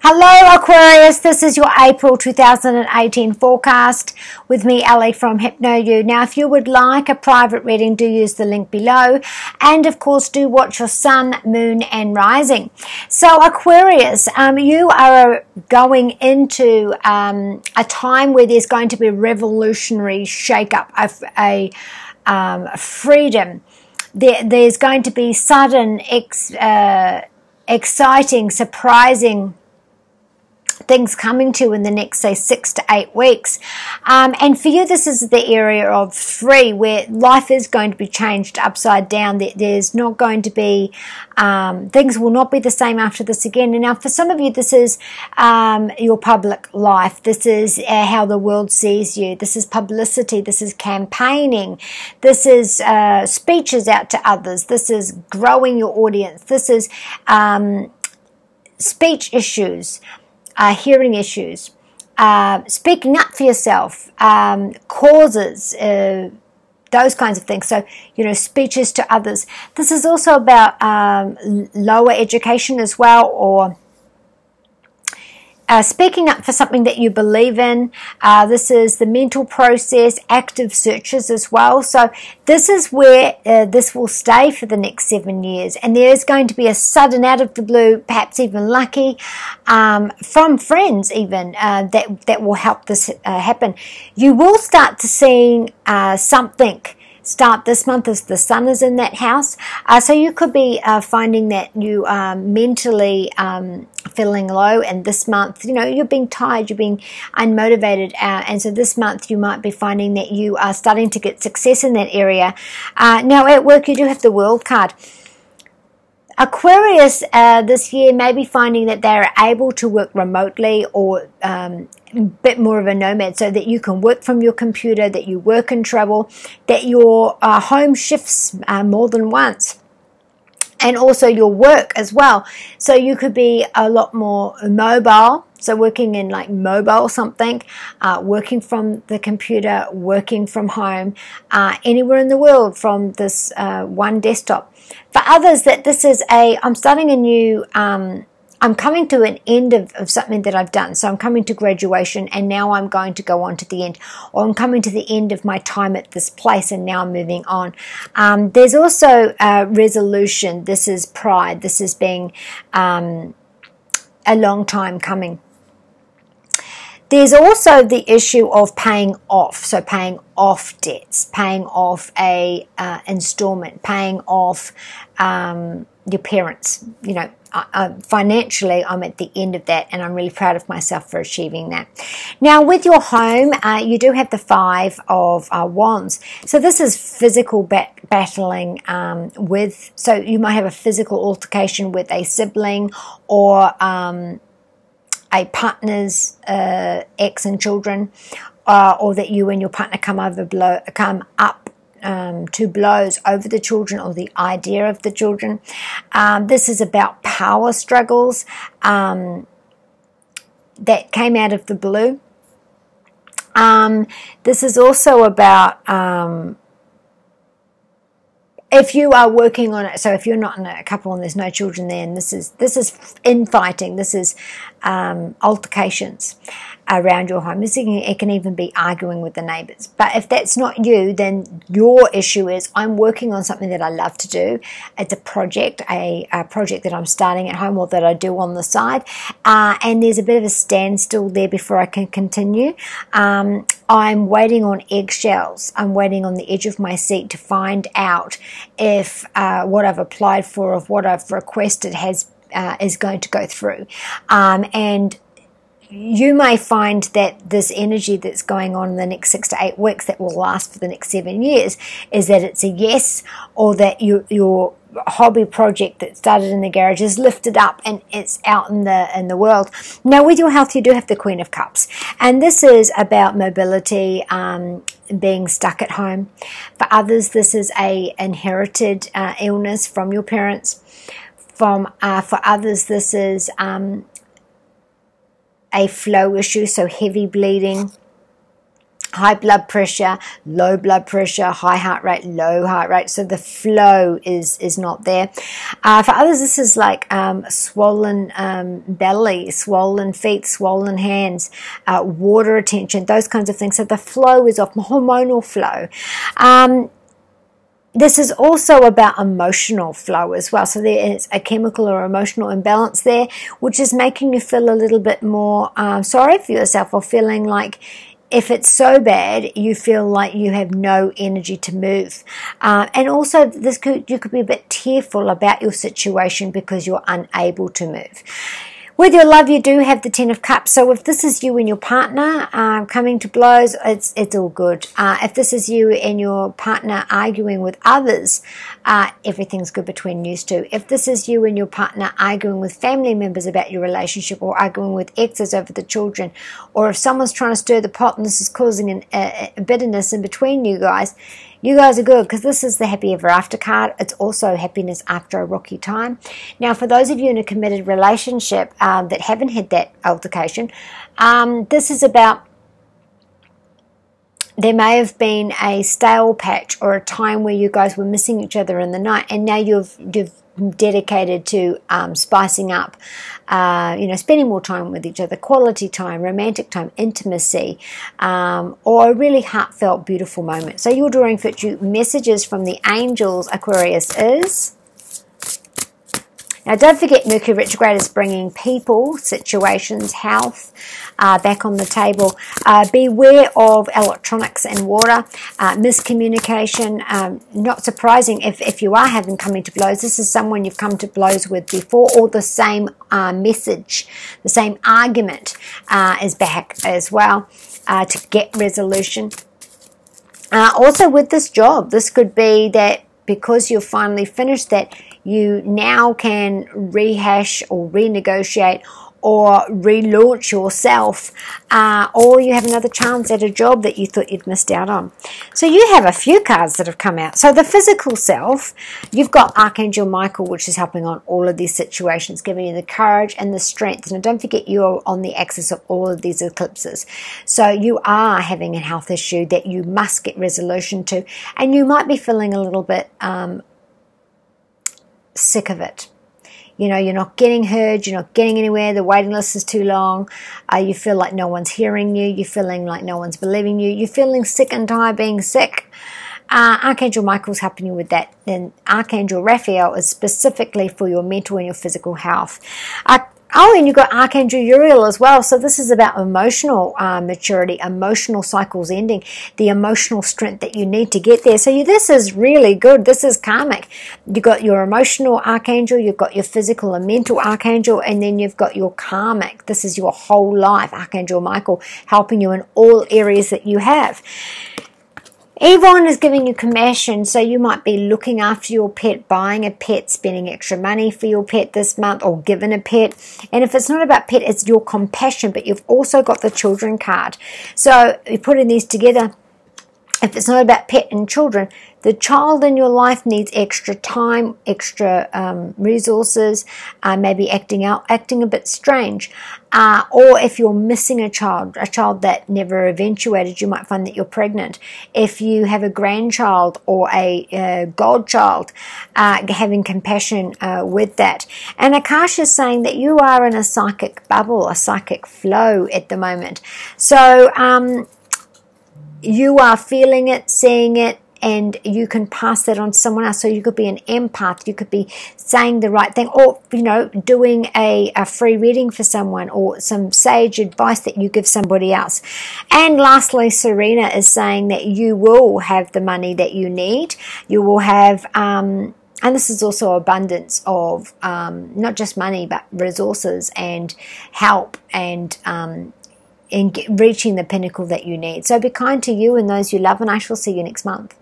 Hello Aquarius, this is your April 2018 forecast with me, Ellie from Hypnoyouellie. Now if you would like a private reading, do use the link below, and of course do watch your sun, moon and rising. So Aquarius, you are going into a time where there's going to be a revolutionary shake-up, a freedom. There's going to be sudden, exciting, surprising things coming to you in the next, say, 6 to 8 weeks. And for you, this is the area of 3 where life is going to be changed upside down. There's not going to be, things will not be the same after this again. And now for some of you, this is your public life. This is how the world sees you. This is publicity. This is campaigning. This is speeches out to others. This is growing your audience. This is speech issues. Hearing issues, speaking up for yourself, causes, those kinds of things. So, speeches to others. This is also about lower education as well, or speaking up for something that you believe in. This is the mental process, active searches as well. So this is where this will stay for the next 7 years. And there is going to be a sudden, out of the blue, perhaps even lucky, from friends even, that will help this happen. You will start to see something start this month as the sun is in that house. So you could be finding that you are mentally feeling low, and this month, you're being tired, you're being unmotivated, and so this month you might be finding that you are starting to get success in that area. Now at work, you do have the World card. Aquarius this year may be finding that they're able to work remotely, or a bit more of a nomad, so that you can work from your computer, that you work and travel, that your home shifts more than once, and also your work as well. So you could be a lot more mobile, so working in like mobile something, working from the computer, working from home, anywhere in the world from this one desktop. For others, that this is I'm starting a new, I'm coming to an end of something that I've done. So I'm coming to graduation, and now I'm going to go on to the end, or I'm coming to the end of my time at this place, and now I'm moving on. There's also resolution. This is pride. This is being a long time coming. There's also the issue of paying off, so paying off debts, paying off a installment, paying off your parents. Financially, I'm at the end of that, and I'm really proud of myself for achieving that. Now, with your home, you do have the 5 of Wands. So this is physical battling with, so you might have a physical altercation with a sibling, or a partner's ex and children, or that you and your partner come up to blows over the children, or the idea of the children. This is about power struggles that came out of the blue. This is also about if you are working on it, so if you're not in a couple and there's no children there, and this is infighting, this is altercations around your home. It can even be arguing with the neighbours. But if that's not you, then your issue is, I'm working on something that I love to do. It's a project, a project that I'm starting at home, or that I do on the side, and there's a bit of a standstill there before I can continue. I'm waiting on eggshells. I'm waiting on the edge of my seat to find out if what I've applied for, of what I've requested, is going to go through. And you may find that this energy that's going on in the next 6 to 8 weeks, that will last for the next 7 years, is that it's a yes, or that your hobby project that started in the garage is lifted up and it's out in the world. Now with your health, you do have the Queen of Cups, and this is about mobility, being stuck at home. For others, this is a inherited illness from your parents. For others, this is a flow issue, so heavy bleeding. high blood pressure, low blood pressure, high heart rate, low heart rate. So the flow is not there. For others, this is like swollen belly, swollen feet, swollen hands, water retention, those kinds of things. So the flow is off, hormonal flow. This is also about emotional flow as well. So there is a chemical or emotional imbalance there, which is making you feel a little bit more sorry for yourself, or feeling like, if it's so bad, you feel like you have no energy to move. And also, you could be a bit tearful about your situation because you're unable to move. With your love, you do have the 10 of Cups. So if this is you and your partner coming to blows, it's all good. If this is you and your partner arguing with others, everything's good between you two. If this is you and your partner arguing with family members about your relationship, or arguing with exes over the children, or if someone's trying to stir the pot and this is causing a bitterness in between you guys are good, because this is the happy ever after card. It's also happiness after a rocky time. Now, for those of you in a committed relationship that haven't had that altercation, this is about, there may have been a stale patch or a time where you guys were missing each other in the night, and now you've dedicated to spicing up, spending more time with each other, quality time, romantic time, intimacy, or a really heartfelt, beautiful moment. So your drawing for you messages from the angels, Aquarius, is... Now, don't forget Mercury retrograde is bringing people, situations, health back on the table. Beware of electronics and water, miscommunication. Not surprising if you are having coming to blows. This is someone you've come to blows with before, or the same message, the same argument is back as well to get resolution. Also with this job, this could be that because you've finally finished that, you now can rehash or renegotiate or relaunch yourself, or you have another chance at a job that you thought you'd missed out on. So you have a few cards that have come out. So the physical self, you've got Archangel Michael, which is helping on all of these situations, giving you the courage and the strength. And don't forget, you're on the axis of all of these eclipses. So you are having a health issue that you must get resolution to, and you might be feeling a little bit sick of it. You know, you're not getting heard, you're not getting anywhere, the waiting list is too long, you feel like no one's hearing you, you're feeling like no one's believing you, you're feeling sick and tired being sick. Archangel Michael's helping you with that. Then Archangel Raphael is specifically for your mental and your physical health. And you've got Archangel Uriel as well. So this is about emotional maturity, emotional cycles ending, the emotional strength that you need to get there. So this is really good. This is karmic. You've got your emotional Archangel, you've got your physical and mental Archangel, and then you've got your karmic. This is your whole life, Archangel Michael, helping you in all areas that you have. Yvonne is giving you compassion, so you might be looking after your pet, buying a pet, spending extra money for your pet this month, or giving a pet. And if it's not about pet, it's your compassion, but you've also got the children card. So you're putting these together. If it's not about pet and children, the child in your life needs extra time, extra resources, maybe acting a bit strange. Or if you're missing a child that never eventuated, you might find that you're pregnant. If you have a grandchild or a godchild, having compassion with that. And Akash is saying that you are in a psychic bubble, a psychic flow at the moment. So you are feeling it, seeing it, and you can pass that on to someone else. So you could be an empath, you could be saying the right thing, or doing a free reading for someone, or some sage advice that you give somebody else. And lastly, Serena is saying that you will have the money that you need. You will have and this is also abundance of not just money, but resources and help, and in reaching the pinnacle that you need. So be kind to you and those you love, and I shall see you next month.